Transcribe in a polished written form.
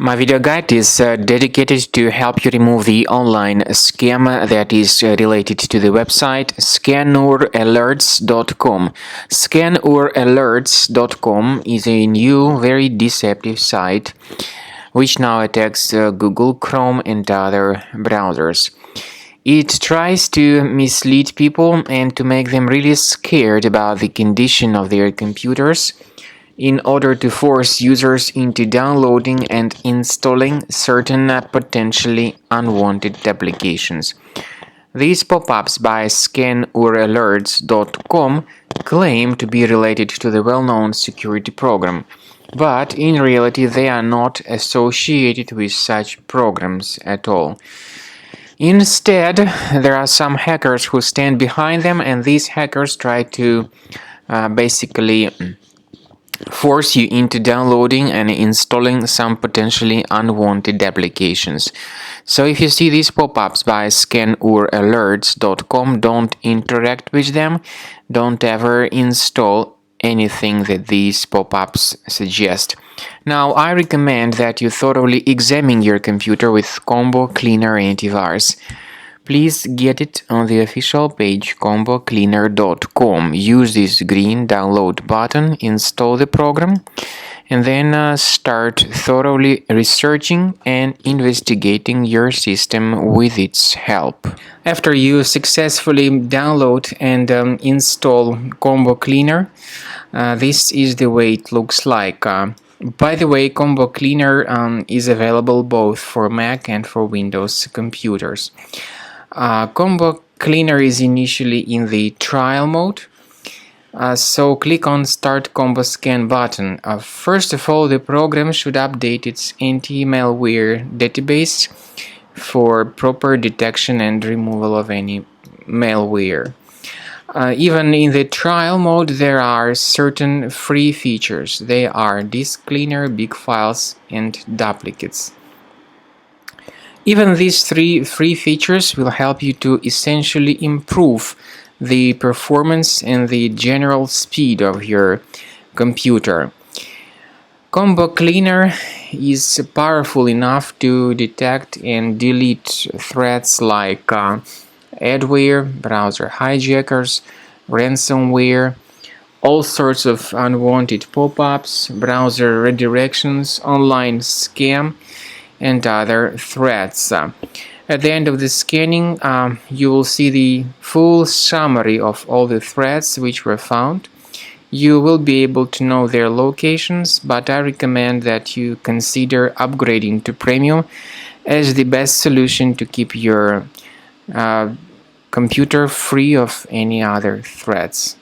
My video guide is dedicated to help you remove the online scam that is related to the website scanuralerts.com. Scanuralerts.com is a new, very deceptive site which now attacks Google Chrome and other browsers. It tries to mislead people and to make them really scared about the condition of their computers in order to force users into downloading and installing certain potentially unwanted applications. These pop-ups by scanuralerts.com claim to be related to the well-known security program, but in reality they are not associated with such programs at all. Instead, there are some hackers who stand behind them, and these hackers try to basically force you into downloading and installing some potentially unwanted applications. So if you see these pop-ups by scanuralerts.com, don't interact with them. Don't ever install anything that these pop-ups suggest. Now, I recommend that you thoroughly examine your computer with Combo Cleaner Antivirus. Please get it on the official page combocleaner.com. Use this green download button, install the program, and then start thoroughly researching and investigating your system with its help. After you successfully download and install Combo Cleaner, this is the way it looks like. By the way, Combo Cleaner is available both for Mac and for Windows computers. Combo Cleaner is initially in the trial mode, so click on Start Combo Scan button. First of all, the program should update its anti-malware database for proper detection and removal of any malware. Even in the trial mode, there are certain free features. They are Disk Cleaner, Big Files, and Duplicates. Even these three free features will help you to essentially improve the performance and the general speed of your computer. Combo Cleaner is powerful enough to detect and delete threats like adware, browser hijackers, ransomware, all sorts of unwanted pop-ups, browser redirections, online scam, and other threats. At the end of the scanning, you will see the full summary of all the threats which were found. You will be able to know their locations, but I recommend that you consider upgrading to Premium as the best solution to keep your computer free of any other threats.